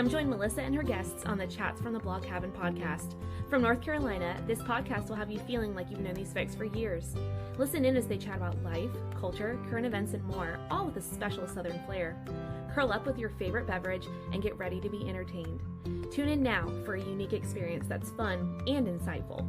Come join Melissa and her guests on the Chats from the Blog Cabin podcast. From North Carolina, this podcast will have you feeling like you've known these folks for years. Listen in as they chat about life, culture, current events, and more, all with a special Southern flair. Curl up with your favorite beverage and get ready to be entertained. Tune in now for a unique experience that's fun and insightful.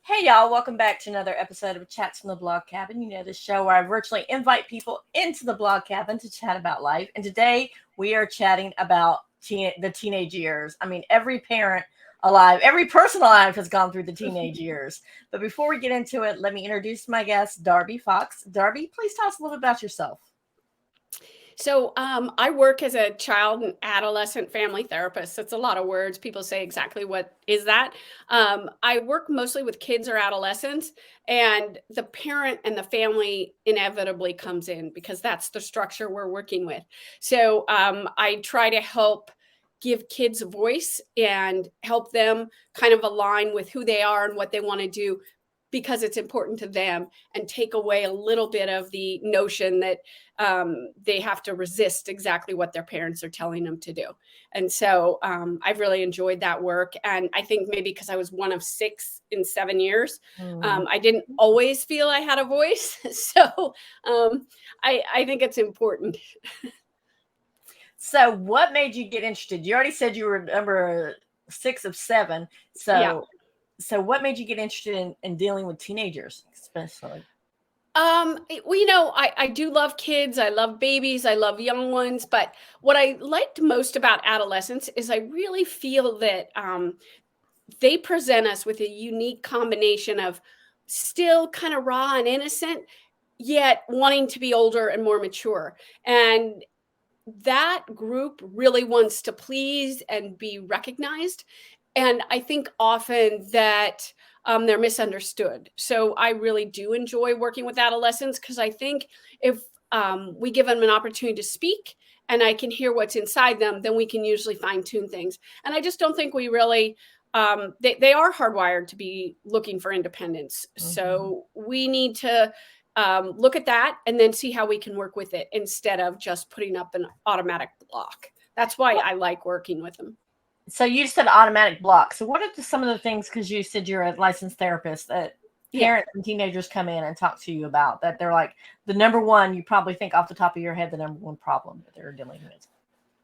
Hey y'all, welcome back to another episode of Chats from the Blog Cabin. You know, the show where I virtually invite people into the blog cabin to chat about life. And today we are chatting about the teenage years. I mean, every parent alive, every person alive has gone through the teenage years. But before we get into it, let me introduce my guest, Darby Fox. Darby, please tell us a little bit about yourself. So I work as a child and adolescent family therapist. It's a lot of words. People say exactly what is that. I work mostly with kids or adolescents, and the parent and the family inevitably comes in because that's the structure we're working with. So I try to help give kids a voice and help them kind of align with who they are and what they want to do, because it's important to them, and take away a little bit of the notion that they have to resist exactly what their parents are telling them to do. And so I've really enjoyed that work. And I think maybe because I was one of 6 in 7 years, I didn't always feel I had a voice. So I think it's important. So what made you get interested? You already said you were number 6 of 7. So Yeah. So what made you get interested in dealing with teenagers, especially? Well, you know, I do love kids. I love babies. I love young ones. But what I liked most about adolescents is I really feel that they present us with a unique combination of still kind of raw and innocent, yet wanting to be older and more mature. And that group really wants to please and be recognized. And I think often that they're misunderstood. So I really do enjoy working with adolescents, because I think if we give them an opportunity to speak and I can hear what's inside them, then we can usually fine tune things. And I just don't think we really, they are hardwired to be looking for independence. Mm-hmm. So we need to look at that and then see how we can work with it instead of just putting up an automatic block. That's why I like working with them. So you said automatic block. So what are some of the things, because you said you're a licensed therapist, that parents and teenagers come in and talk to you about, that they're like the number one, you probably think off the top of your head, the number one problem that they're dealing with?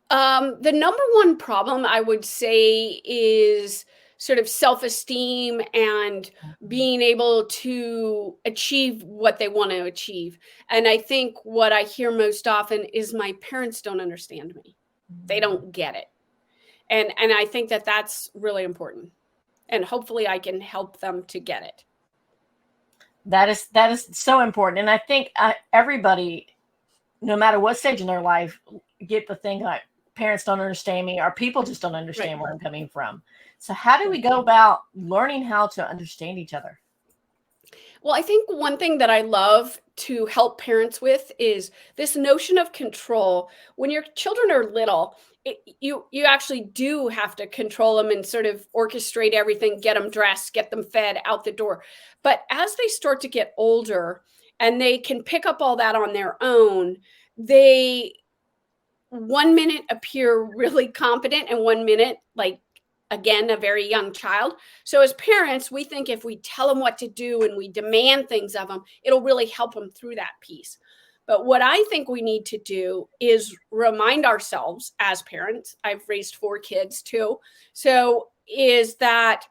The number one problem I would say is sort of self-esteem and being able to achieve what they want to achieve. And I think what I hear most often is my parents don't understand me. They don't get it. And I think that that's really important. And hopefully I can help them to get it. That is so important. And I think everybody, no matter what stage in their life, get the thing like, parents don't understand me, or people just don't understand where I'm coming from. So how do we go about learning how to understand each other? Well, I think one thing that I love to help parents with is this notion of control. When your children are little, you actually do have to control them and sort of orchestrate everything, get them dressed, get them fed, out the door. But as they start to get older and they can pick up all that on their own, they 1 minute appear really competent and 1 minute like, again, a very young child. So as parents, we think if we tell them what to do and we demand things of them, it'll really help them through that piece. But what I think we need to do is remind ourselves as parents, I've raised 4 kids too, so is that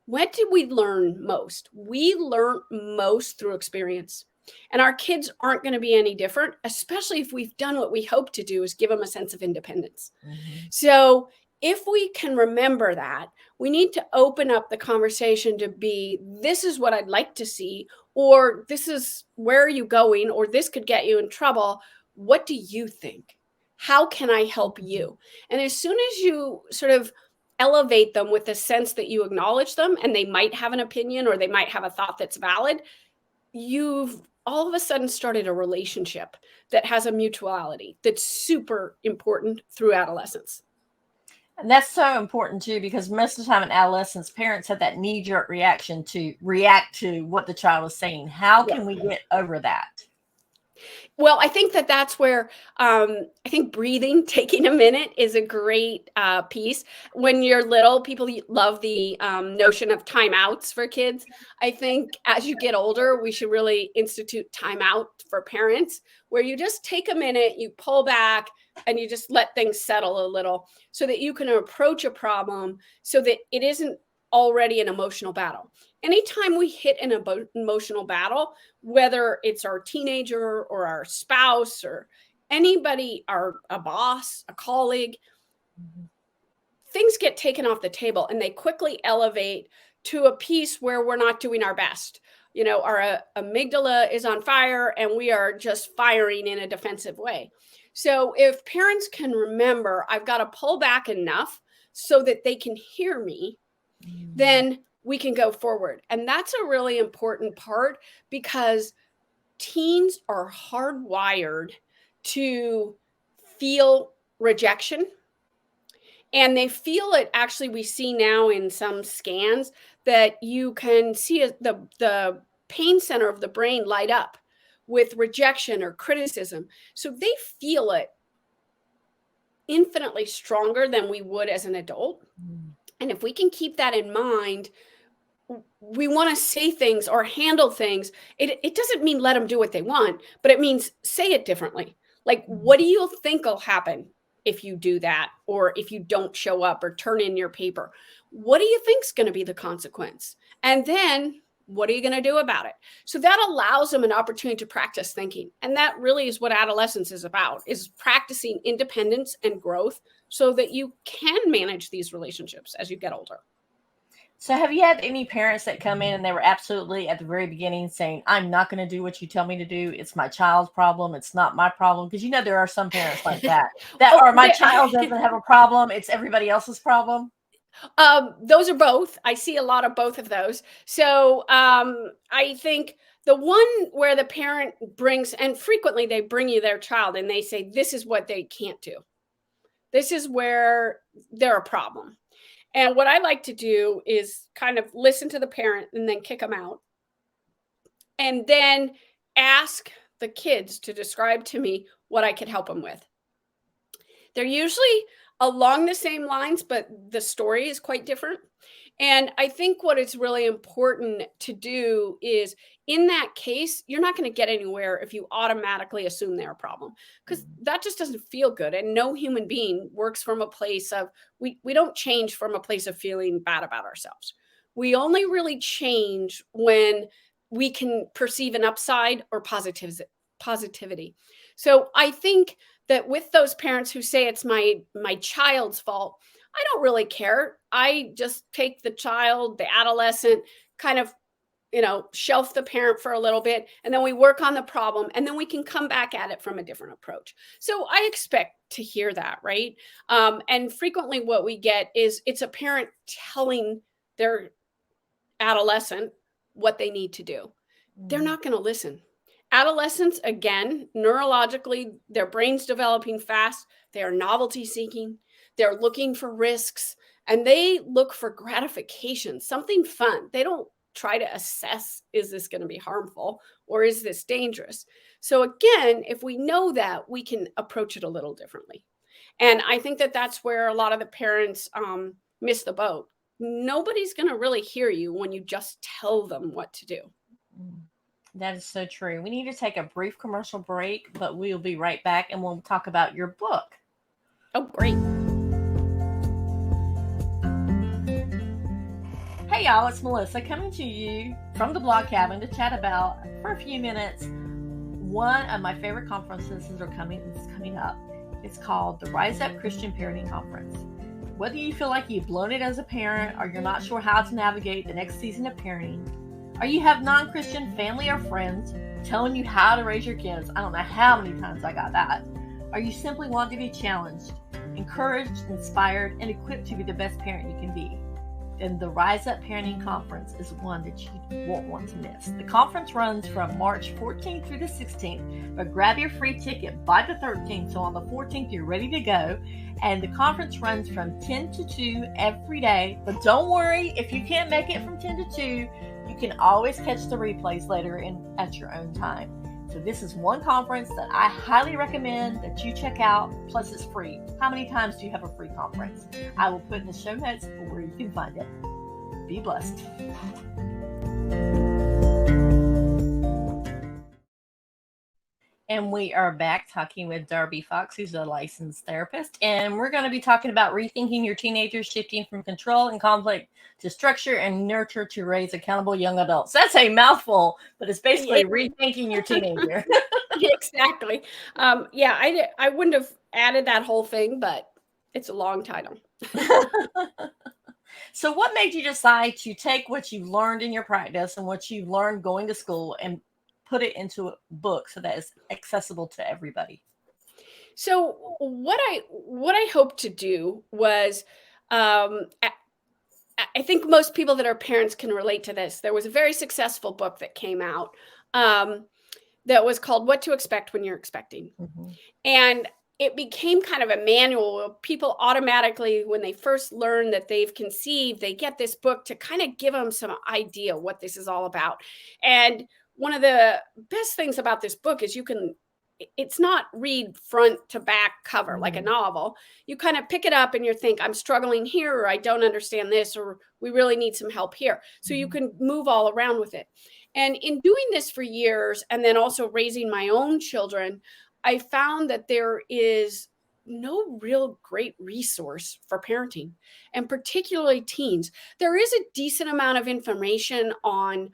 when did we learn most? We learn most through experience. And our kids aren't going to be any different, especially if we've done what we hope to do, is give them a sense of independence. Mm-hmm. So if we can remember that, we need to open up the conversation to be, this is what I'd like to see, or this is where are you going, or this could get you in trouble. What do you think? How can I help you? And as soon as you sort of elevate them with the sense that you acknowledge them and they might have an opinion or they might have a thought that's valid, you've all of a sudden started a relationship that has a mutuality that's super important through adolescence. And that's so important too, because most of the time in adolescence, parents have that knee-jerk reaction to react to what the child is saying. How can we get over that? Well, I think that's where I think breathing, taking a minute is a great piece. When you're little, people love the notion of timeouts for kids. I think as you get older, we should really institute timeout for parents, where you just take a minute, you pull back, and you just let things settle a little so that you can approach a problem so that it isn't already an emotional battle. Anytime we hit an emotional battle, whether it's our teenager or our spouse or anybody, a boss, a colleague, things get taken off the table and they quickly elevate to a piece where we're not doing our best. Our amygdala is on fire and we are just firing in a defensive way. So if parents can remember, I've got to pull back enough so that they can hear me, then we can go forward. And that's a really important part, because teens are hardwired to feel rejection. And they feel it, actually, we see now in some scans that you can see the pain center of the brain light up with rejection or criticism. So they feel it infinitely stronger than we would as an adult. And if we can keep that in mind, we want to say things or handle things. It doesn't mean let them do what they want, but it means say it differently. Like, what do you think will happen if you do that, or if you don't show up or turn in your paper? What do you think is going to be the consequence? And then what are you going to do about it? So that allows them an opportunity to practice thinking. And that really is what adolescence is about, is practicing independence and growth so that you can manage these relationships as you get older. So have you had any parents that come in and they were absolutely at the very beginning saying, I'm not going to do what you tell me to do. It's my child's problem. It's not my problem. Because there are some parents like that, or my child doesn't have a problem. It's everybody else's problem. Those are both. I see a lot of both of those. So I think the one where the parent brings, and frequently they bring you their child and they say, this is what they can't do. This is where they're a problem. And what I like to do is kind of listen to the parent and then kick them out. And then ask the kids to describe to me what I could help them with. They're usually along the same lines, but the story is quite different. And I think what is really important to do is, in that case, you're not going to get anywhere if you automatically assume they're a problem, because that just doesn't feel good. And no human being works from a place of, we don't change from a place of feeling bad about ourselves. We only really change when we can perceive an upside or positivity. So I think that with those parents who say it's my child's fault, I don't really care. I just take the child, the adolescent, kind of, shelf the parent for a little bit, and then we work on the problem, and then we can come back at it from a different approach. So I expect to hear that, right? And frequently what we get is it's a parent telling their adolescent what they need to do. They're not going to listen. Adolescents, again, neurologically, their brain's developing fast. They are novelty seeking. They're looking for risks, and they look for gratification, something fun. They don't try to assess, is this going to be harmful or is this dangerous? So again, if we know that, we can approach it a little differently. And I think that that's where a lot of the parents miss the boat. Nobody's going to really hear you when you just tell them what to do. That is so true. We need to take a brief commercial break, but we'll be right back and we'll talk about your book. Oh, great. Hey y'all, it's Melissa coming to you from the Blog Cabin to chat about, for a few minutes, one of my favorite conferences is coming up. It's called the Rise Up Christian Parenting Conference. Whether you feel like you've blown it as a parent, or you're not sure how to navigate the next season of parenting, or you have non-Christian family or friends telling you how to raise your kids, I don't know how many times I got that, or you simply want to be challenged, encouraged, inspired, and equipped to be the best parent you can be, then the Rise Up Parenting Conference is one that you won't want to miss. The conference runs from March 14th through the 16th, but grab your free ticket by the 13th, so on the 14th you're ready to go. And the conference runs from 10 to 2 every day, but don't worry, if you can't make it from 10 to 2, you can always catch the replays later at your own time. So this is one conference that I highly recommend that you check out. Plus, it's free. How many times do you have a free conference? I will put in the show notes where you can find it. Be blessed. And we are back talking with Darby Fox, who's a licensed therapist. And we're going to be talking about rethinking your teenager, shifting from control and conflict to structure and nurture to raise accountable young adults. That's a mouthful, but it's basically rethinking your teenager. Exactly. I wouldn't have added that whole thing, but it's a long title. So what made you decide to take what you've learned in your practice and what you've learned going to school and put it into a book so that it's accessible to everybody? So what I hoped to do was, I think most people that are parents can relate to this. There was a very successful book that came out that was called What to Expect When You're Expecting. Mm-hmm. And it became kind of a manual where people automatically, when they first learn that they've conceived, they get this book to kind of give them some idea what this is all about. And one of the best things about this book is it's not read front to back cover like a novel. You kind of pick it up and you think, I'm struggling here, or I don't understand this, or we really need some help here. So you can move all around with it. And in doing this for years, and then also raising my own children, I found that there is no real great resource for parenting, and particularly teens. There is a decent amount of information on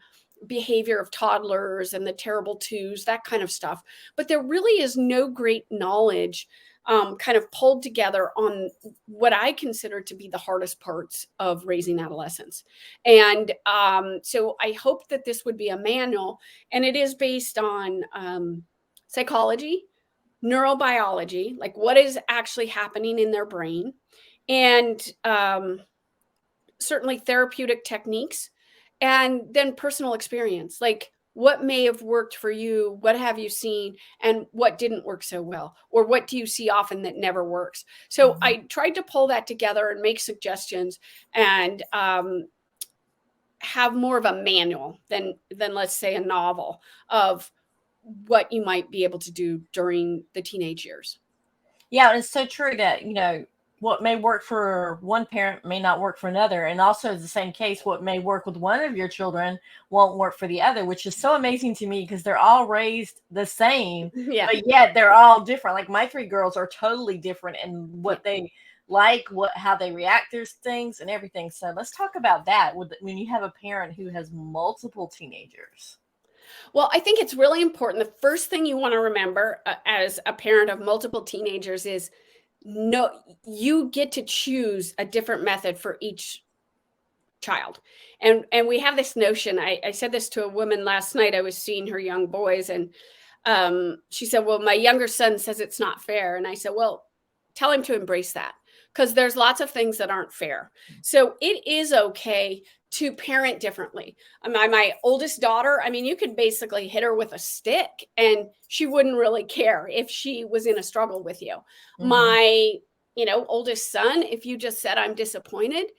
behavior of toddlers and the terrible twos, that kind of stuff. But there really is no great knowledge kind of pulled together on what I consider to be the hardest parts of raising adolescents. And so I hope that this would be a manual, and it is based on psychology, neurobiology, like what is actually happening in their brain, and certainly therapeutic techniques, and then personal experience, like what may have worked for you, what have you seen, and what didn't work so well, or what do you see often that never works. So I tried to pull that together and make suggestions, and have more of a manual than let's say a novel of what you might be able to do during the teenage years. Yeah, and it's so true that, what may work for one parent may not work for another. And also the same case, what may work with one of your children won't work for the other, which is so amazing to me because they're all raised the same, but yet they're all different. Like my 3 girls are totally different in what they like, how they react to things and everything. So let's talk about that when you have a parent who has multiple teenagers. Well, I think it's really important. The first thing you want to remember as a parent of multiple teenagers is you get to choose a different method for each child. And we have this notion. I said this to a woman last night. I was seeing her young boys, and she said, well, my younger son says it's not fair. And I said, well, tell him to embrace that, because there's lots of things that aren't fair. So it is okay to parent differently. My oldest daughter, you could basically hit her with a stick and she wouldn't really care if she was in a struggle with you. My, oldest son, if you just said, I'm disappointed,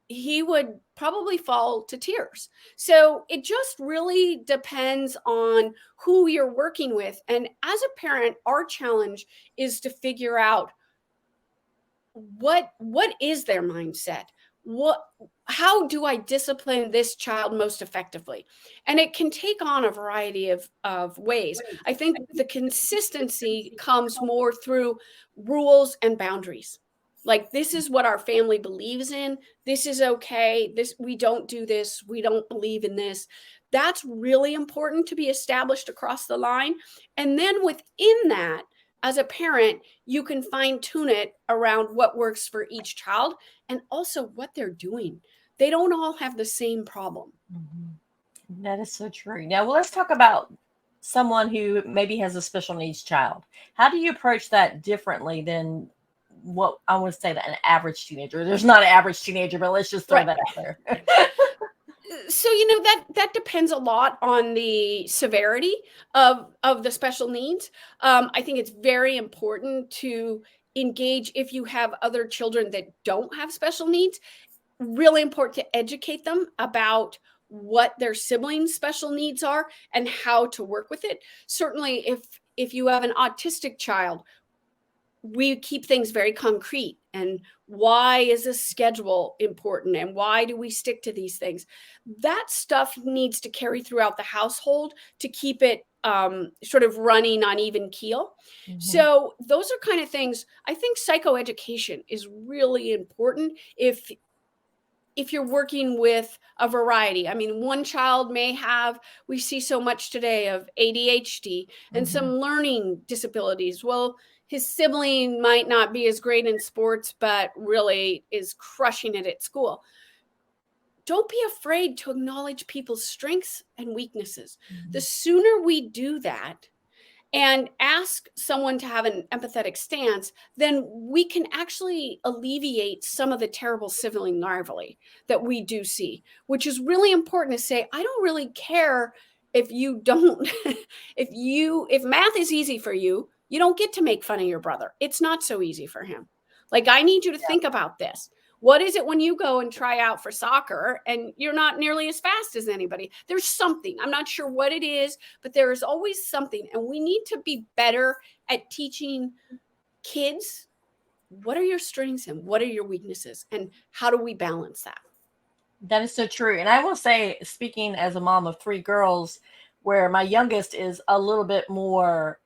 he would probably fall to tears. So it just really depends on who you're working with. And as a parent, our challenge is to figure out what is their mindset? How do I discipline this child most effectively? And it can take on a variety of ways. I think the consistency comes more through rules and boundaries. Like, this is what our family believes in. This is okay. We don't do this. We don't believe in this. That's really important to be established across the line. And then within that, as a parent, you can fine tune it around what works for each child and also what they're doing. They don't all have the same problem. That is so true. Now, let's talk about someone who maybe has a special needs child. How do you approach that differently than what I want to say that an average teenager? There's not an average teenager, but let's just throw that out there. So, that depends a lot on the severity of the special needs. I think it's very important to engage if you have other children that don't have special needs. Really important to educate them about what their siblings' special needs are and how to work with it. Certainly, if you have an autistic child, we keep things very concrete. And why is a schedule important? And why do we stick to these things? That stuff needs to carry throughout the household to keep it sort of running on even keel. Mhm. So those are kind of things. I think psychoeducation is really important if you're working with a variety. I mean, one child may have, we see so much today of ADHD and some learning disabilities. Well, his sibling might not be as great in sports, but really is crushing it at school. Don't be afraid to acknowledge people's strengths and weaknesses. The sooner we do that, and ask someone to have an empathetic stance, then we can actually alleviate some of the terrible sibling rivalry that we do see, which is really important to say, I don't really care if you don't, if math is easy for you, you don't get to make fun of your brother. It's not so easy for him. Like, I need you to think about this. What is it when you go and try out for soccer and you're not nearly as fast as anybody? There's something. I'm not sure what it is, but there is always something. And we need to be better at teaching kids, what are your strengths and what are your weaknesses? And how do we balance that? That is so true. And I will say, speaking as a mom of 3 girls, where my youngest is a little bit more,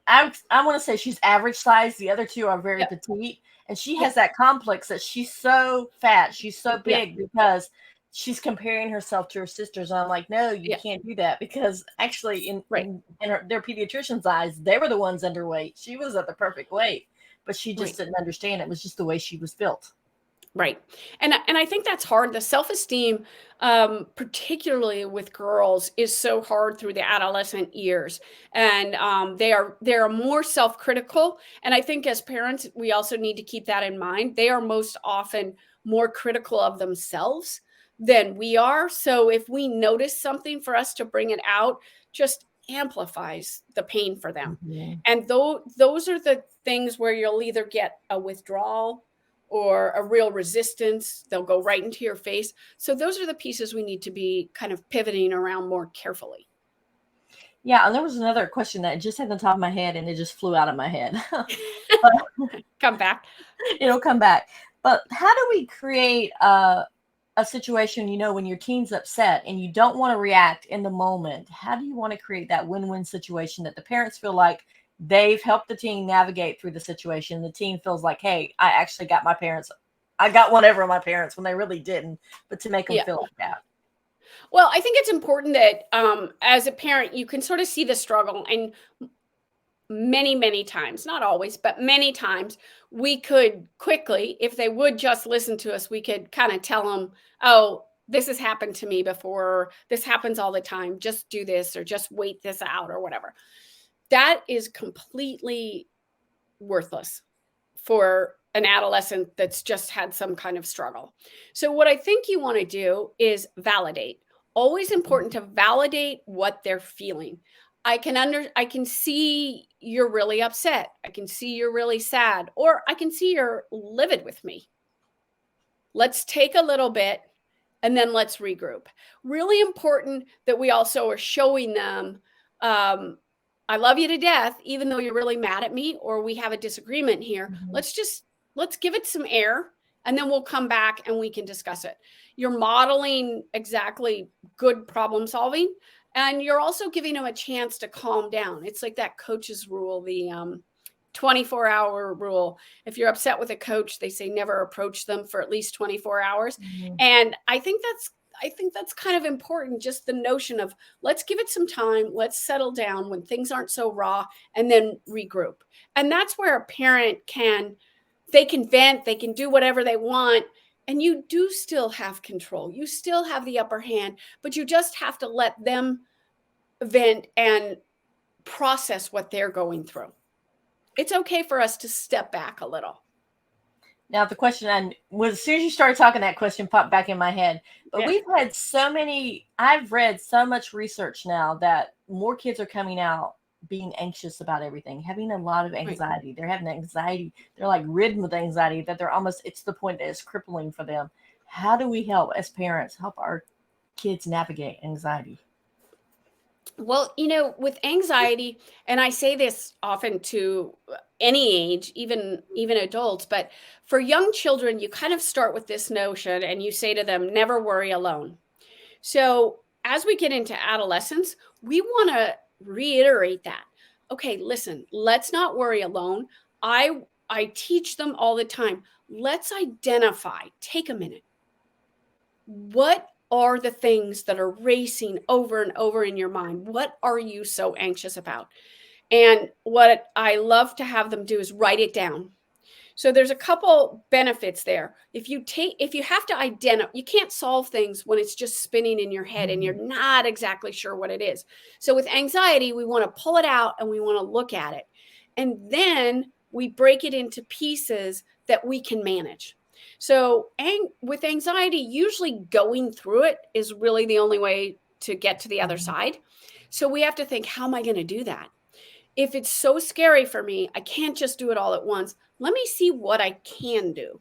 I want to say she's average size. The other 2 are very petite. And she has that complex that she's so fat, she's so big because she's comparing herself to her sisters. And I'm like, no, you can't do that, because actually in their pediatrician's eyes, they were the ones underweight. She was at the perfect weight, but she just didn't understand. It was just the way she was built. Right. And I think that's hard. The self-esteem, particularly with girls, is so hard through the adolescent years. And they are more self-critical. And I think as parents, we also need to keep that in mind. They are most often more critical of themselves than we are. So if we notice something, for us to bring it out just amplifies the pain for them. And those are the things where you'll either get a withdrawal or a real resistance. They'll go right into your face. So those are the pieces we need to be kind of pivoting around more carefully. Yeah, and there was another question that just hit on the top of my head and it just flew out of my head. Come back. It'll come back. But how do we create a situation, when your teen's upset and you don't want to react in the moment? How do you want to create that win-win situation that the parents feel like they've helped the teen navigate through the situation? The teen feels like, hey, I actually got I got one over on my parents when they really didn't, but to make them feel like that. Well, I think it's important that as a parent, you can sort of see the struggle. And many, many times, not always, but many times, we could quickly, if they would just listen to us, we could kind of tell them, oh, this has happened to me before. This happens all the time. Just do this, or just wait this out, or whatever. That is completely worthless for an adolescent that's just had some kind of struggle. So what I think you want to do is validate. Always important to validate what they're feeling. I can see you're really upset. I can see you're really sad, or I can see you're livid with me. Let's take a little bit and then let's regroup. Really important that we also are showing them, I love you to death, even though you're really mad at me, or we have a disagreement here. Let's give it some air, and then we'll come back and we can discuss it. You're modeling exactly good problem solving, and you're also giving them a chance to calm down. It's like that coach's rule, the 24-hour rule. If you're upset with a coach, they say never approach them for at least 24 hours. And I think that's kind of important, just the notion of let's give it some time, let's settle down when things aren't so raw, and then regroup. And that's where a parent they can vent, they can do whatever they want, and you do still have control. You still have the upper hand, but you just have to let them vent and process what they're going through. It's okay for us to step back a little. Now, the question was, as soon as you started talking, that question popped back in my head. But we've had I've read so much research now that more kids are coming out being anxious about everything, having a lot of anxiety. They're having anxiety. They're like ridden with anxiety that it's the point that it's crippling for them. How do we help as parents help our kids navigate anxiety? Well, with anxiety, and I say this often to any age, even adults, but for young children, you kind of start with this notion and you say to them, never worry alone. So as we get into adolescence, we want to reiterate that. Okay, listen, let's not worry alone. I teach them all the time. Let's identify, take a minute. What are the things that are racing over and over in your mind? What are you so anxious about? And what I love to have them do is write it down. So there's a couple benefits there. If you have to identify, you can't solve things when it's just spinning in your head and you're not exactly sure what it is. So with anxiety, we want to pull it out and we want to look at it. And then we break it into pieces that we can manage. So with anxiety, usually going through it is really the only way to get to the other side. So we have to think, how am I going to do that? If it's so scary for me, I can't just do it all at once. Let me see what I can do.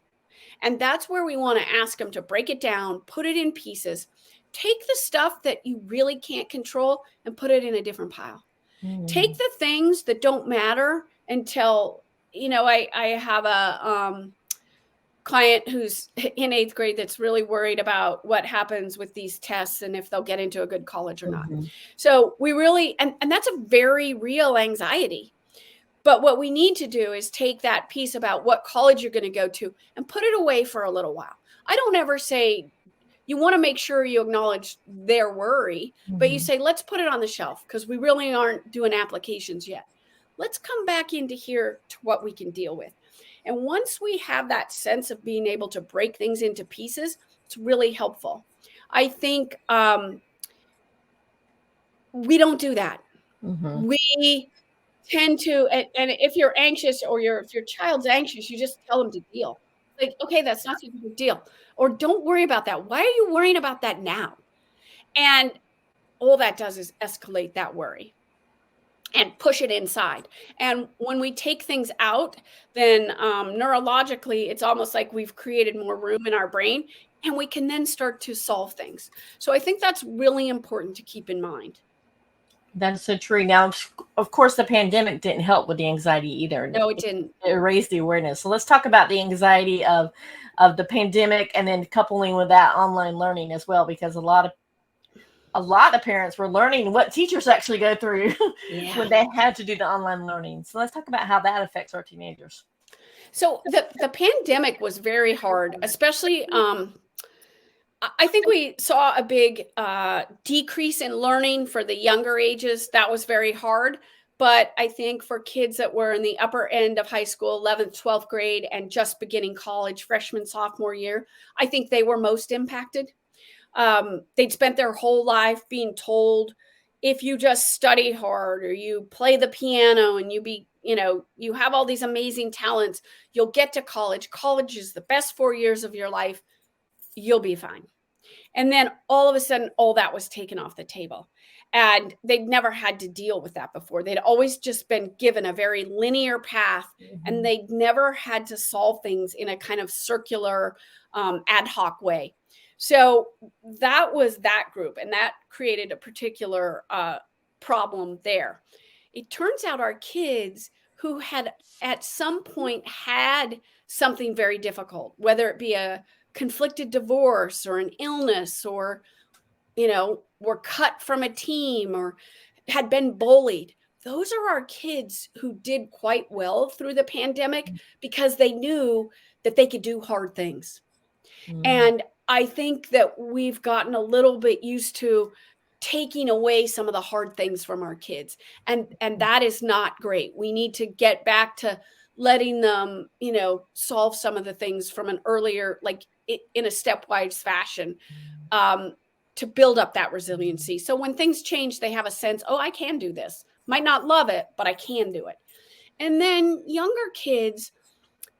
And that's where we want to ask them to break it down, put it in pieces, take the stuff that you really can't control and put it in a different pile. Take the things that don't matter until, I have a client who's in 8th grade that's really worried about what happens with these tests and if they'll get into a good college or not. So we really, and that's a very real anxiety. But what we need to do is take that piece about what college you're going to go to and put it away for a little while. I don't ever say, you want to make sure you acknowledge their worry, but you say, let's put it on the shelf because we really aren't doing applications yet. Let's come back into here to what we can deal with. And once we have that sense of being able to break things into pieces, it's really helpful. I think we don't do that. We tend to, and if you're anxious or if your child's anxious, you just tell them to deal. Like, okay, that's not such a big deal. Or don't worry about that. Why are you worrying about that now? And all that does is escalate that worry and push it inside. And when we take things out, then neurologically, it's almost like we've created more room in our brain and we can then start to solve things. So I think that's really important to keep in mind. That's so true. Now, of course, the pandemic didn't help with the anxiety either. No, it didn't. It raised the awareness. So let's talk about the anxiety of the pandemic and then coupling with that online learning as well, because a lot of parents were learning what teachers actually go through when they had to do the online learning. So let's talk about how that affects our teenagers. So the pandemic was very hard, especially I think we saw a big decrease in learning for the younger ages. That was very hard. But I think for kids that were in the upper end of high school, 11th, 12th grade, and just beginning college, freshman, sophomore year, I think they were most impacted. They'd spent their whole life being told, if you just study hard or you play the piano and you have all these amazing talents, you'll get to college. College is the best 4 years of your life. You'll be fine. And then all of a sudden, all that was taken off the table. And they'd never had to deal with that before. They'd always just been given a very linear path, and they'd never had to solve things in a kind of circular, ad hoc way. So that was that group, and that created a particular problem there. It turns out our kids who had at some point had something very difficult, whether it be a conflicted divorce or an illness or, were cut from a team or had been bullied. Those are our kids who did quite well through the pandemic because they knew that they could do hard things. And I think that we've gotten a little bit used to taking away some of the hard things from our kids. And that is not great. We need to get back to letting them, solve some of the things from an earlier, like in a stepwise fashion, to build up that resiliency. So when things change, they have a sense, oh, I can do this. Might not love it, but I can do it. And then younger kids,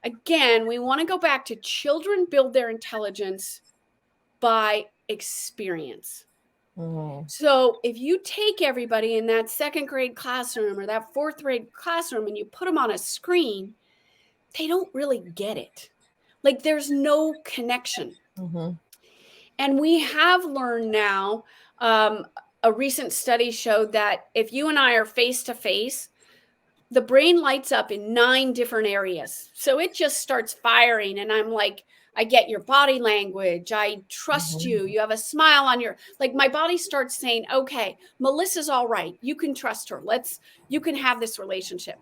again, we want to go back to children build their intelligence by experience. So if you take everybody in that 2nd grade classroom or that 4th grade classroom and you put them on a screen, they don't really get it. Like there's no connection. And we have learned now, a recent study showed that if you and I are face to face, the brain lights up in 9 different areas. So it just starts firing. And I'm like, I get your body language. I trust you. You have a smile on your, like, my body starts saying, okay, Melissa's all right. You can trust her. You can have this relationship.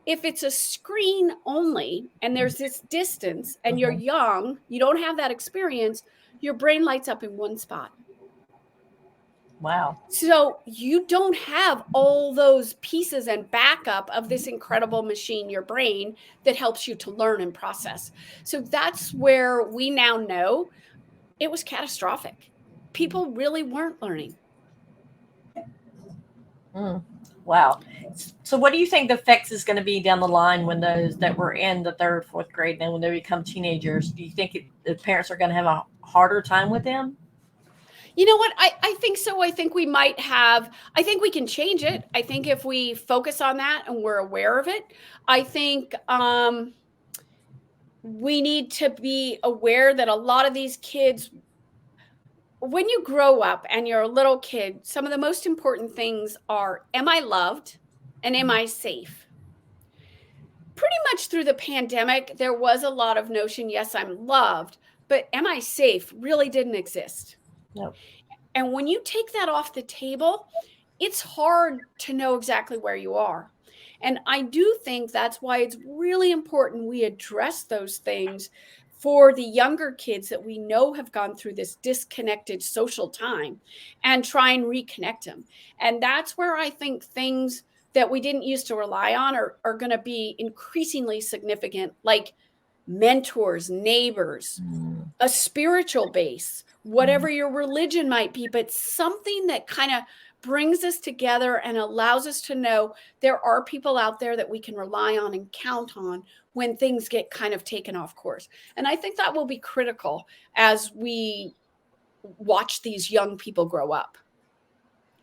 If it's a screen only and there's this distance and you're young, you don't have that experience, your brain lights up in one spot. Wow. So you don't have all those pieces and backup of this incredible machine, your brain, that helps you to learn and process. So that's where we now know it was catastrophic. People really weren't learning. Wow. So what do you think the effects is going to be down the line when those that were in the 3rd, 4th grade, then when they become teenagers? Do you think the parents are going to have a harder time with them? You know what? I think so. I think we we can change it. I think if we focus on that and we're aware of it, I think we need to be aware that a lot of these kids, when you grow up and you're a little kid, some of the most important things are, am I loved and am I safe? Pretty much through the pandemic, there was a lot of notion, yes, I'm loved, but am I safe really didn't exist. No. And when you take that off the table, it's hard to know exactly where you are. And I do think that's why it's really important we address those things for the younger kids that we know have gone through this disconnected social time and try and reconnect them. And that's where I think things that we didn't used to rely on are going to be increasingly significant, like mentors, neighbors, a spiritual base, whatever your religion might be, but something that kind of brings us together and allows us to know there are people out there that we can rely on and count on when things get kind of taken off course. And I think that will be critical as we watch these young people grow up.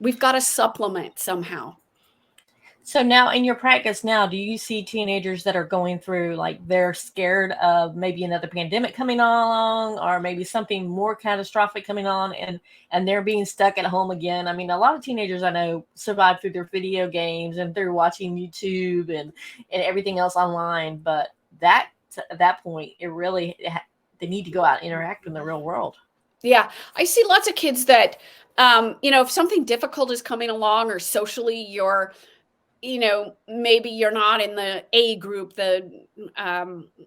We've got to supplement somehow. So now in your practice now, do you see teenagers that are going through, like, they're scared of maybe another pandemic coming along or maybe something more catastrophic coming on and they're being stuck at home again? I mean, a lot of teenagers I know survive through their video games and they're watching YouTube and everything else online. But at that point, they need to go out and interact in the real world. Yeah, I see lots of kids that, if something difficult is coming along or socially maybe you're not in the A group, the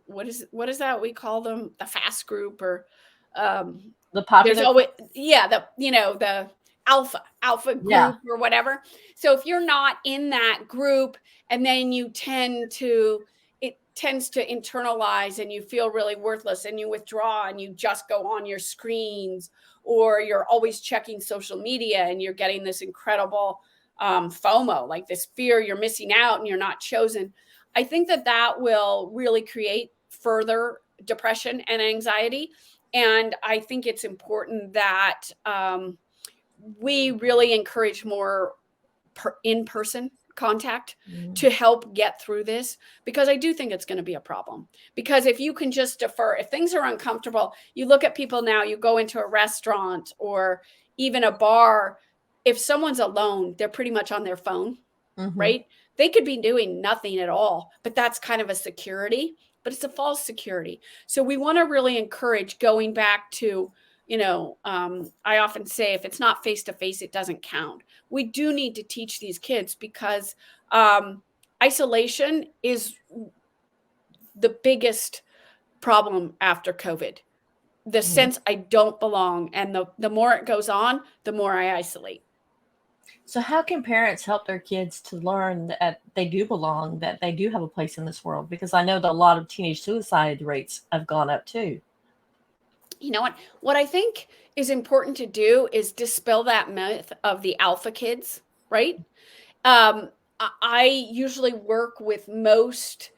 what is that we call them, the fast group, or The popular. there's always, the alpha group or whatever. So if you're not in that group, and then it tends to internalize and you feel really worthless and you withdraw and you just go on your screens, or you're always checking social media and you're getting this incredible FOMO, like this fear you're missing out and you're not chosen. I think that will really create further depression and anxiety. And I think it's important that we really encourage more in-person contact to help get through this, because I do think it's going to be a problem. Because if you can just defer, if things are uncomfortable, you look at people now, you go into a restaurant or even a bar, if someone's alone, they're pretty much on their phone, right? They could be doing nothing at all, but that's kind of a security, but it's a false security. So we want to really encourage going back to, I often say, if it's not face-to-face, it doesn't count. We do need to teach these kids, because isolation is the biggest problem after COVID. The sense I don't belong. And the more it goes on, the more I isolate. So how can parents help their kids to learn that they do belong, that they do have a place in this world? Because I know that a lot of teenage suicide rates have gone up too. You know what I think is important to do is dispel that myth of the alpha kids, right? I usually work with most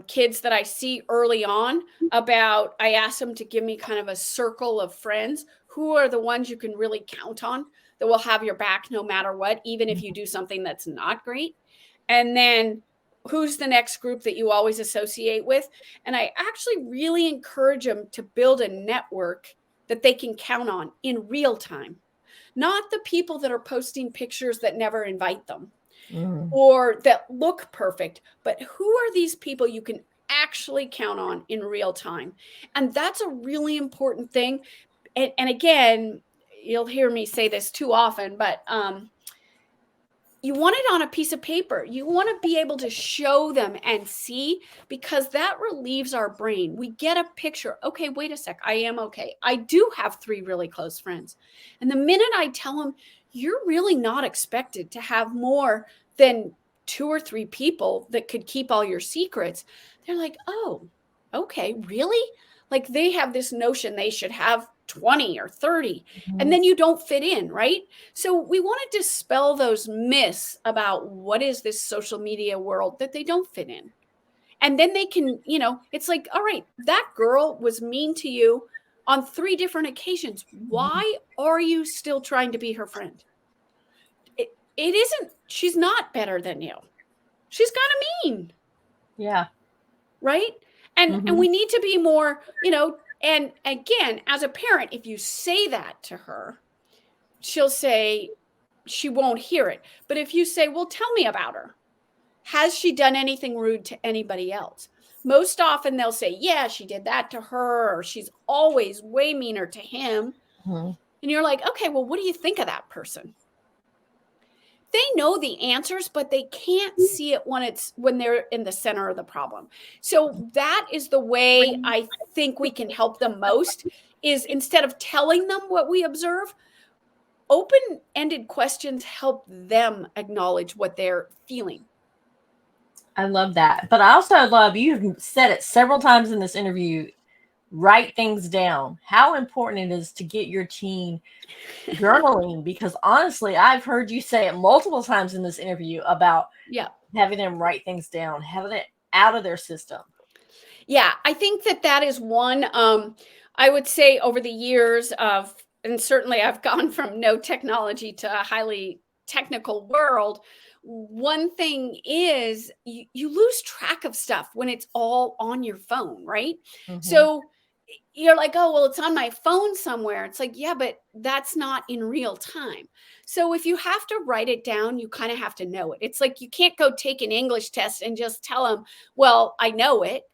kids that I see early on I ask them to give me kind of a circle of friends. Who are the ones you can really count on that will have your back no matter what, even if you do something that's not great? And then who's the next group that you always associate with? And I actually really encourage them to build a network that they can count on in real time, not the people that are posting pictures that never invite them or that look perfect, but who are these people you can actually count on in real time? And that's a really important thing. And again, you'll hear me say this too often, but you want it on a piece of paper. You want to be able to show them and see, because that relieves our brain. We get a picture. Okay, wait a sec. I am okay. I do have 3 really close friends. And the minute I tell them, you're really not expected to have more than 2 or 3 people that could keep all your secrets, they're like, oh, okay, really? Like they have this notion they should have 20 or 30, and then you don't fit in, right? So we want to dispel those myths about what is this social media world that they don't fit in. And then they can, it's like, all right, that girl was mean to you on 3 different occasions. Why are you still trying to be her friend? It isn't, she's not better than you. She's kind of mean. Yeah. Right. And we need to be more, and again, as a parent, if you say that to her, she'll say she won't hear it. But if you say, well, tell me about her. Has she done anything rude to anybody else? Most often they'll say, yeah, she did that to her, or she's always way meaner to him. And you're like, okay, well, what do you think of that person? They know the answers, but they can't see it when they're in the center of the problem. So that is the way I think we can help them most, is instead of telling them what we observe, open-ended questions help them acknowledge what they're feeling. I love that. But I also love, you've said it several times in this interview, write things down. How important it is to get your teen journaling, because honestly, I've heard you say it multiple times in this interview about having them write things down, having it out of their system. Yeah, I think that is one. I would say over the years of, and certainly I've gone from no technology to a highly technical world. One thing is you lose track of stuff when it's all on your phone, right? So you're like, oh, well, it's on my phone somewhere. It's like, yeah, but that's not in real time. So if you have to write it down, you kind of have to know it. It's like you can't go take an English test and just tell them, well, I know it.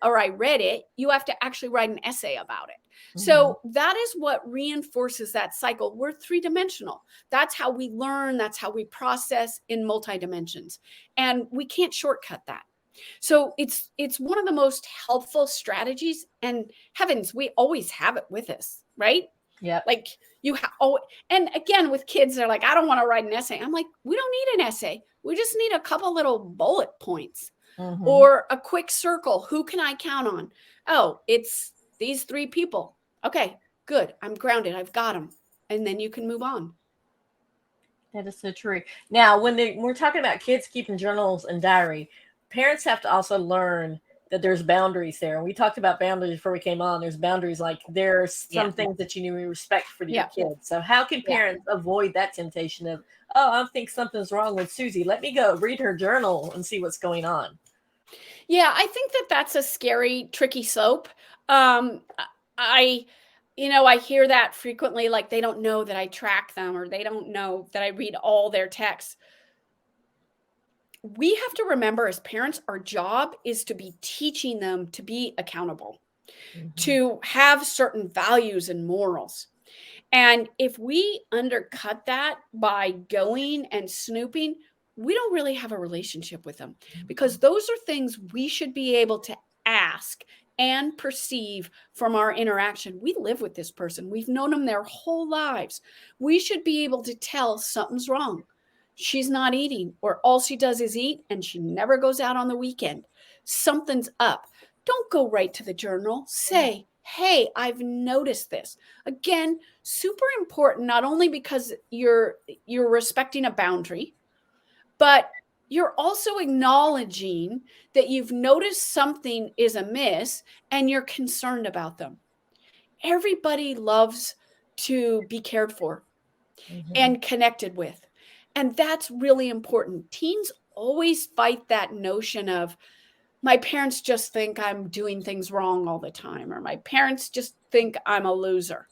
Or I read it. You have to actually write an essay about it. So that is what reinforces that cycle. We're 3-dimensional. That's how we learn. That's how we process in multi-dimensions. And we can't shortcut that. So it's one of the most helpful strategies, and heavens, we always have it with us, right? Yeah. Like and again, with kids, they're like, I don't want to write an essay. I'm like, we don't need an essay. We just need a couple little bullet points or a quick circle. Who can I count on? Oh, it's these 3 people. Okay, good. I'm grounded. I've got them. And then you can move on. That is so true. Now, when we're talking about kids keeping journals and diary, parents have to also learn that there's boundaries there. And we talked about boundaries before we came on. There's boundaries, like there's some things that you need to respect for your kids. So how can parents avoid that temptation of, oh, I think something's wrong with Susie. Let me go read her journal and see what's going on. Yeah, I think that's a scary, tricky slope. I hear that frequently, like they don't know that I track them, or they don't know that I read all their texts. We have to remember, as parents, our job is to be teaching them to be accountable, to have certain values and morals. And if we undercut that by going and snooping, we don't really have a relationship with them, because those are things we should be able to ask and perceive from our interaction. We live with this person. We've known them their whole lives. We should be able to tell something's wrong. She's not eating, or all she does is eat, and she never goes out on the weekend. Something's up. Don't go right to the journal. Say, hey, I've noticed this. Again, super important, not only because you're respecting a boundary, but you're also acknowledging that you've noticed something is amiss and you're concerned about them. Everybody loves to be cared for and connected with. And that's really important. Teens always fight that notion of, my parents just think I'm doing things wrong all the time, or my parents just think I'm a loser.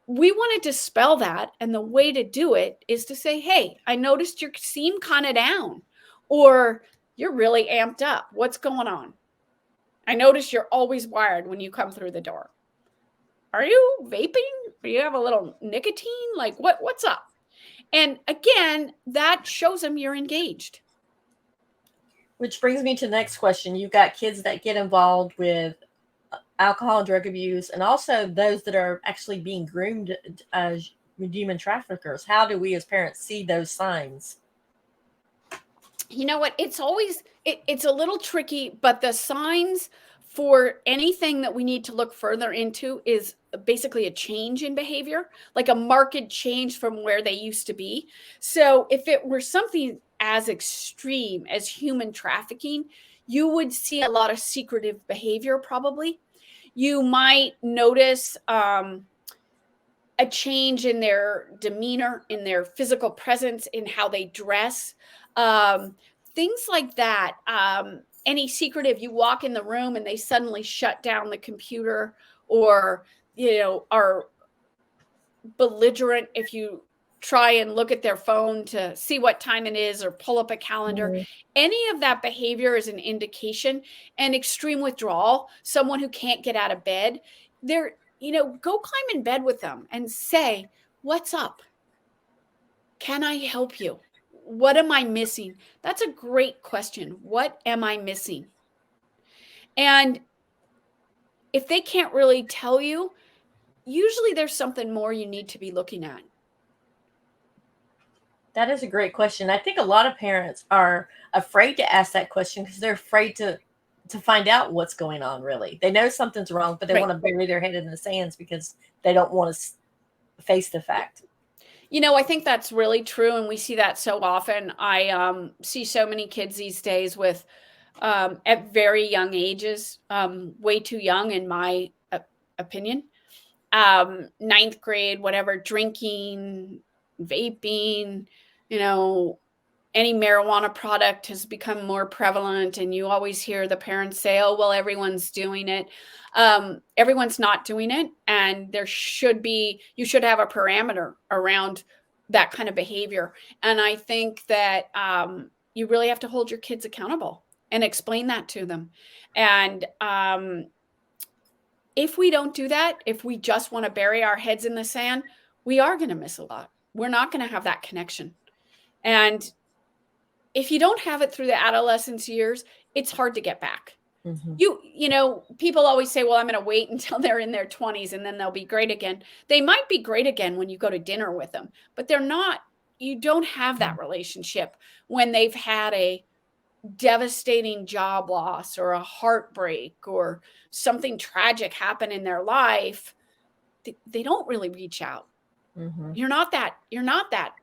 We want to dispel that. And the way to do it is to say, hey, I noticed you seem kind of down, or you're really amped up. What's going on? I notice you're always wired when you come through the door. Are you vaping? Do you have a little nicotine? Like what's up? And again, that shows them you're engaged. Which brings me to the next question. You've got kids that get involved with alcohol and drug abuse, and also those that are actually being groomed as human traffickers. How do we as parents see those signs? You know what? It's always, it's a little tricky, but the signs for anything that we need to look further into is basically a change in behavior, like a marked change from where they used to be. So if it were something as extreme as human trafficking, you would see a lot of secretive behavior probably. You might notice a change in their demeanor, in their physical presence, in how they dress, things like that. Any secretive, you walk in the room and they suddenly shut down the computer, or, are belligerent if you try and look at their phone to see what time it is or pull up a calendar. Mm-hmm. Any of that behavior is an indication. And extreme withdrawal, someone who can't get out of bed, go climb in bed with them and say, what's up? Can I help you? What am I missing? That's a great question. What am I missing? And if they can't really tell you, usually there's something more you need to be looking at. That is a great question. I think a lot of parents are afraid to ask that question because they're afraid to find out what's going on, really. They know something's wrong, but they want to bury their head in the sands because they don't want to face the fact. I think that's really true. And we see that so often. I see so many kids these days with, at very young ages, way too young in my opinion, 9th grade, whatever, drinking, vaping, any marijuana product has become more prevalent, and you always hear the parents say, oh, well, everyone's doing it. Everyone's not doing it. And you should have a parameter around that kind of behavior. And I think that you really have to hold your kids accountable and explain that to them. And if we don't do that, if we just want to bury our heads in the sand, we are going to miss a lot. We're not going to have that connection. And if you don't have it through the adolescence years, it's hard to get back. Mm-hmm. People always say, well, I'm going to wait until they're in their 20s and then they'll be great again. They might be great again when you go to dinner with them, but you don't have that relationship when they've had a devastating job loss or a heartbreak or something tragic happen in their life. They don't really reach out. Mm-hmm. You're not that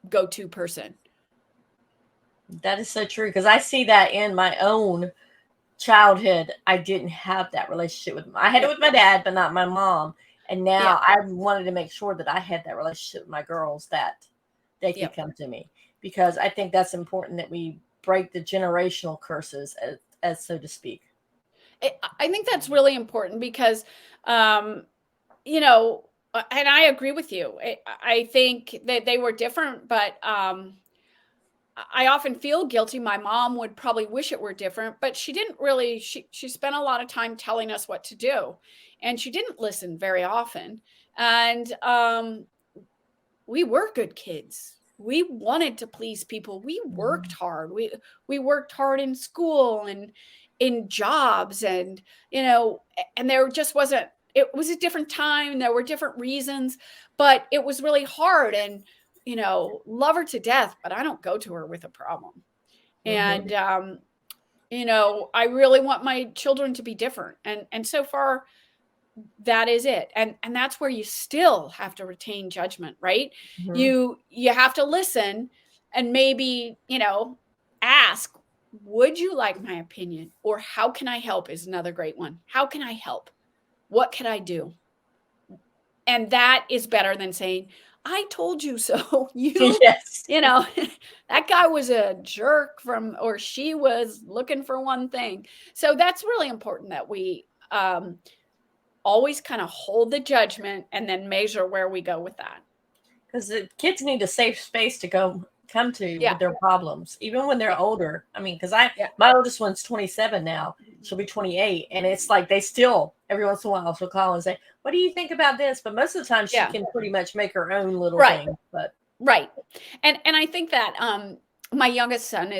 go-to person. That is so true, because I see that in my own childhood. I didn't have that relationship with them. I had it with my dad, but not my mom. And now I wanted to make sure that I had that relationship with my girls, that they could come to me, because I think that's important, that we break the generational curses, as so to speak. I think that's really important because, and I agree with you. I think that they were different, but I often feel guilty. My mom would probably wish it were different, but she didn't really, she spent a lot of time telling us what to do, and she didn't listen very often. And we were good kids. We wanted to please people. We worked hard. We worked hard in school and in jobs, and, and there just wasn't, it was a different time. There were different reasons, but it was really hard. And, love her to death, but I don't go to her with a problem. Mm-hmm. And, I really want my children to be different. And so far, that is it. And that's where you still have to retain judgment, right? Mm-hmm. You have to listen and maybe, ask, would you like my opinion? Or how can I help is another great one. How can I help? What can I do? And that is better than saying, I told you so. Yes. You know, that guy was a jerk or she was looking for one thing. So that's really important that we always kind of hold the judgment and then measure where we go with that. Because the kids need a safe space to come to Yeah. with their problems, even when they're older. I mean, because Yeah. my oldest one's 27 now. She'll be 28. And it's like they still, every once in a while, she'll call and say, what do you think about this? But most of the time she Yeah. can pretty much make her own little Right. thing. But Right. And I think that my youngest son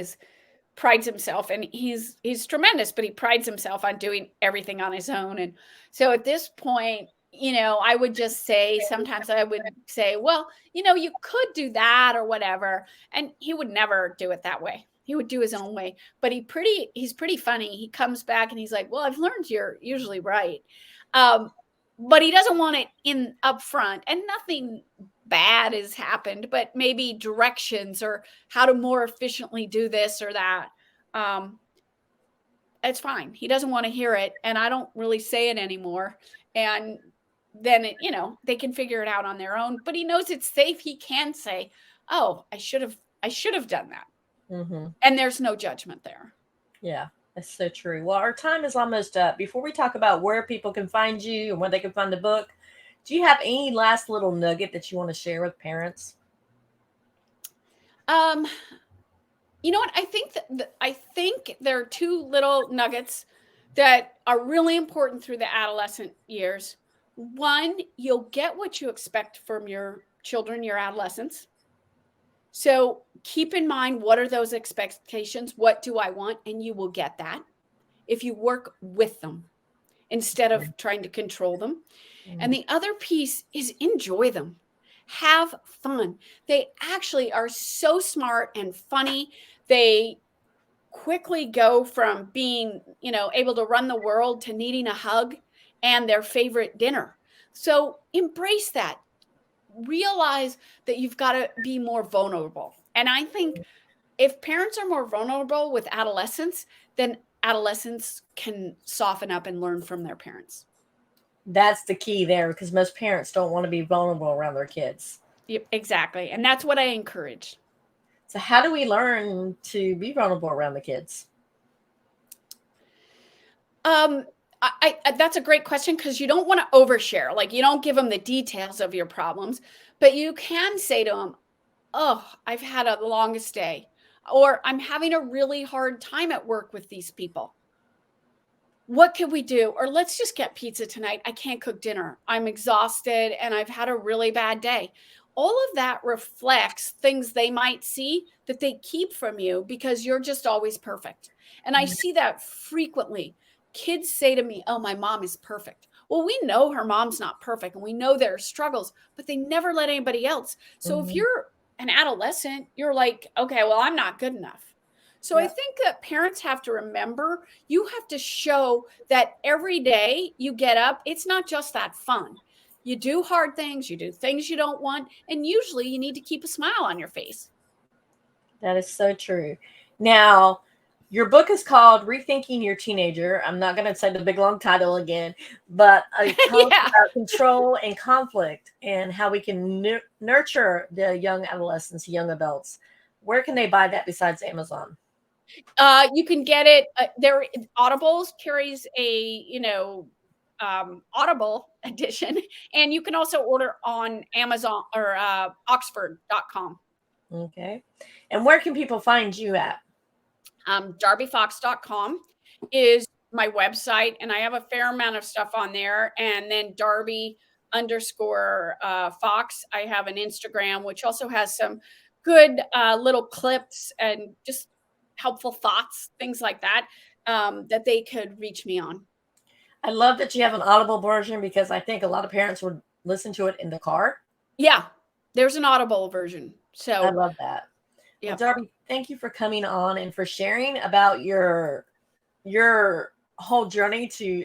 prides himself, and he's tremendous, but he prides himself on doing everything on his own. And so at this point, I would just say, sometimes I would say, well, you could do that or whatever. And he would never do it that way. He would do his own way. But he's pretty funny. He comes back and he's like, well, I've learned you're usually right. But he doesn't want it in up front, and nothing bad has happened, but maybe directions or how to more efficiently do this or that. It's fine. He doesn't want to hear it, and I don't really say it anymore. And then they can figure it out on their own. But he knows it's safe. He can say, "Oh, I should have done that," and there's no judgment there. Yeah, that's so true. Well, our time is almost up. Before we talk about where people can find you and where they can find the book, do you have any last little nugget that you want to share with parents? You know what? I think there are two little nuggets that are really important through the adolescent years. One, you'll get what you expect from your children, your adolescents. So keep in mind, what are those expectations? What do I want? And you will get that if you work with them instead of trying to control them. And the other piece is enjoy them. Have fun. They actually are so smart and funny. They quickly go from being, able to run the world to needing a hug and their favorite dinner. So embrace that. Realize that you've got to be more vulnerable. And I think if parents are more vulnerable with adolescents, then adolescents can soften up and learn from their parents. That's the key there, because most parents don't want to be vulnerable around their kids. Yep, exactly. And that's what I encourage. So how do we learn to be vulnerable around the kids? That's a great question, because you don't want to overshare. Like, you don't give them the details of your problems, but you can say to them, oh, I've had the longest day, or I'm having a really hard time at work with these people. What could we do? Or let's just get pizza tonight. I can't cook dinner. I'm exhausted and I've had a really bad day. All of that reflects things they might see that they keep from you because you're just always perfect. And I see that frequently. Kids say to me, oh, my mom is perfect. Well, we know her mom's not perfect and we know there are struggles, but they never let anybody else. So if you're an adolescent, you're like, okay, well, I'm not good enough. So I think that parents have to remember, you have to show that every day you get up, it's not just that fun. You do hard things, you do things you don't want, and usually you need to keep a smile on your face. That is so true. Now, your book is called Rethinking Your Teenager. I'm not going to say the big long title again, but it talks about control and conflict and how we can nurture the young adolescents, young adults. Where can they buy that besides Amazon? You can get it. Audibles carries a, Audible edition, and you can also order on Amazon or Oxford.com. Okay. And where can people find you at? DarbyFox.com is my website, and I have a fair amount of stuff on there. And then Darby_Fox. I have an Instagram, which also has some good little clips and just helpful thoughts, things like that, that they could reach me on. I love that you have an Audible version, because I think a lot of parents would listen to it in the car. Yeah, there's an Audible version. So I love that. Yeah. Well, Darby, thank you for coming on and for sharing about your whole journey to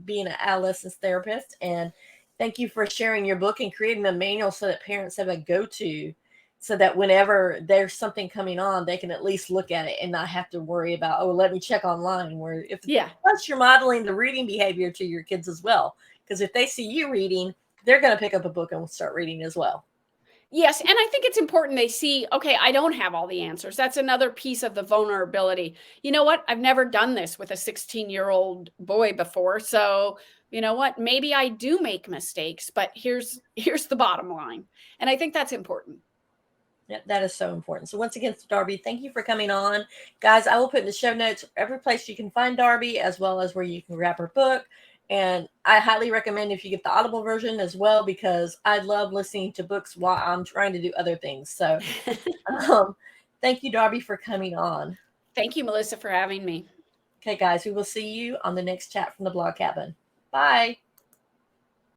being an adolescence therapist. And thank you for sharing your book and creating a manual so that parents have a go-to, so that whenever there's something coming on, they can at least look at it and not have to worry about, oh, let me check online. Where plus you're modeling the reading behavior to your kids as well. Because if they see you reading, they're going to pick up a book and start reading as well. Yes, and I think it's important they see, okay, I don't have all the answers. That's another piece of the vulnerability. You know what? I've never done this with a 16-year-old boy before. So, you know what? Maybe I do make mistakes, but here's the bottom line. And I think that's important. Yeah, that is so important. So once again, Darby, thank you for coming on. Guys, I will put in the show notes every place you can find Darby, as well as where you can grab her book. And I highly recommend if you get the Audible version as well, because I love listening to books while I'm trying to do other things. So thank you, Darby, for coming on. Thank you, Melissa, for having me. Okay, guys, we will see you on the next chat from the Blog Cabin. Bye.